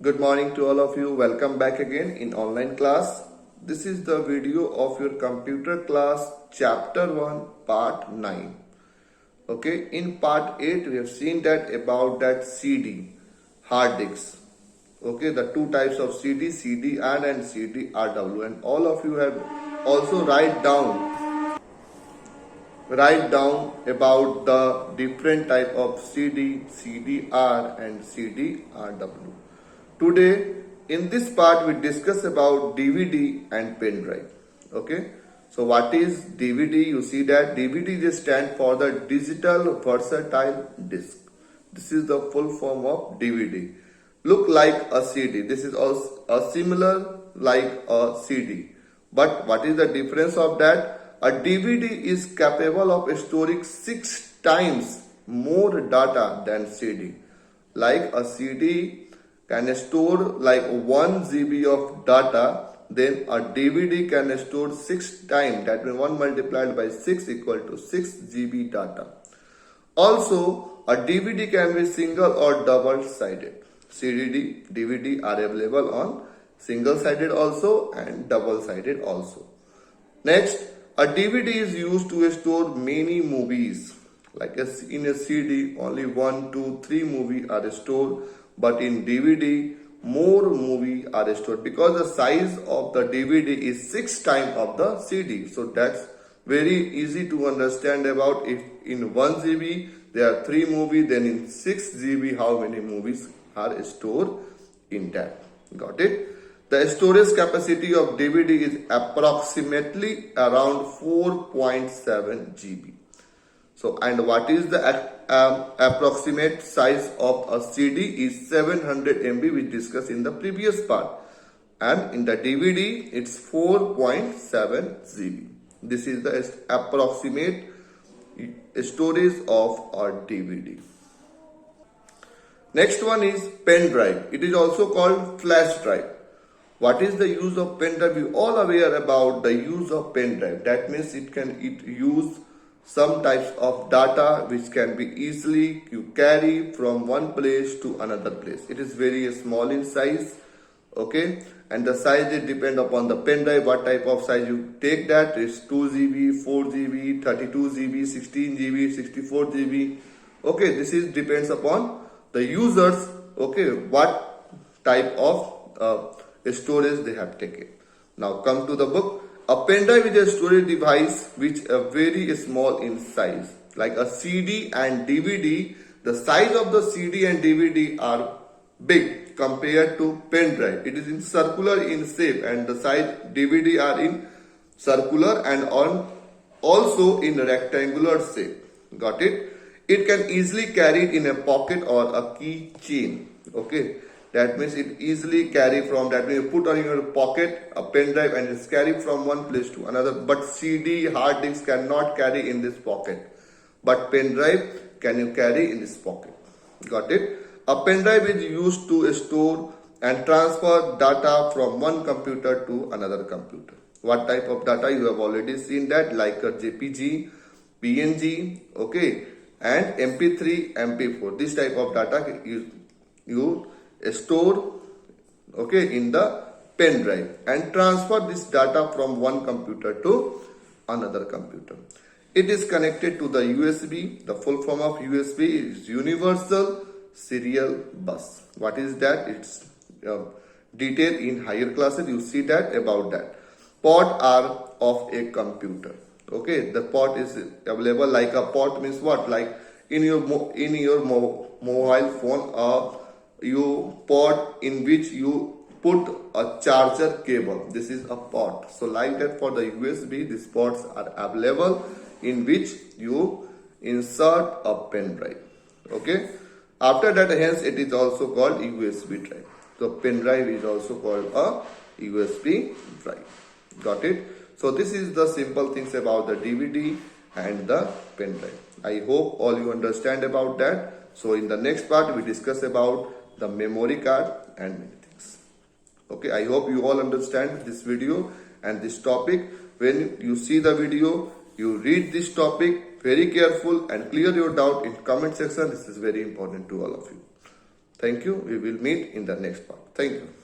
Good morning to all of you. Welcome back again in online class. This is the video of your computer class chapter 1 part 9. Okay, in part 8 we have seen that about that CD, hard disks. Okay, the two types of CD, CD-R and CD-RW, and all of you have also write down about the different type of CD, CD-R and CD-RW. Today in this part we discuss about DVD and pen drive. Okay, so what is DVD? You see that DVD just stand for the digital versatile disc. This is the full form of DVD. Look like a CD. This is also a similar like a CD. But what is the difference of that? A DVD is capable of storing 6 times more data than CD. Like a CD can store like 1 GB of data, then a DVD can store 6 times. That means 1 multiplied by 6 equal to 6 GB data. Also, a DVD can be single or double sided. CD, DVD are available on single sided also and double sided also. Next, a DVD is used to store many movies. Like in a CD, only 1, 2, 3 movies are stored, but in DVD, more movies are stored because the size of the DVD is 6 times of the CD. So that's very easy to understand about. If in 1 GB there are 3 movies, then in 6 GB how many movies are stored in that. Got it? The storage capacity of DVD is approximately around 4.7 GB. So, and what is the approximate size of a CD is 700 MB, we discussed in the previous part. And in the DVD, it's 4.7 GB. This is the approximate storage of a DVD. Next one is pen drive. It is also called flash drive. What is the use of pen drive? We all aware about the use of pen drive. That means it use some types of data which can be easily you carry from one place to another place. It is very small in size. Okay, and the size it depend upon the pen drive. What type of size you take that is 2 GB, 4 GB, 32 GB, 16 GB, 64 GB. Okay, this is depends upon the users. Okay, what type of storage they have taken. Now come to the book. A pen drive is a storage device which are very small in size. Like a CD and DVD, the size of the CD and DVD are big compared to pen drive. It is in circular in shape and the size DVD are in circular and also in rectangular shape. Got it? It can easily carry it in a pocket or a key chain. Okay. That means it easily carry from, that means you put on your pocket a pen drive and it's carried from one place to another. But CD hard disk cannot carry in this pocket. But pen drive can you carry in this pocket. Got it? A pen drive is used to store and transfer data from one computer to another computer. What type of data? You have already seen that, like a JPG, PNG, okay, and MP3, MP4. This type of data you store, okay, in the pen drive and transfer this data from one computer to another computer. It is connected to the USB. The full form of USB is Universal Serial Bus. What is that? It's detailed in higher classes. You see that about that. Port are of a computer. Okay, the port is available. Like a port means what? Like in your mobile phone, you port in which you put a charger cable. This is a port. So like that for the USB, these ports are available in which you insert a pen drive. Okay. After that, hence it is also called USB drive. So pen drive is also called a USB drive. Got it? So this is the simple things about the DVD and the pen drive. I hope all you understand about that. So in the next part, we discuss about the memory card and many things. Okay, I hope you all understand this video and this topic. When you see the video, you read this topic very careful and clear your doubt in comment section. This is very important to all of you. Thank you. We will meet in the next part. Thank you.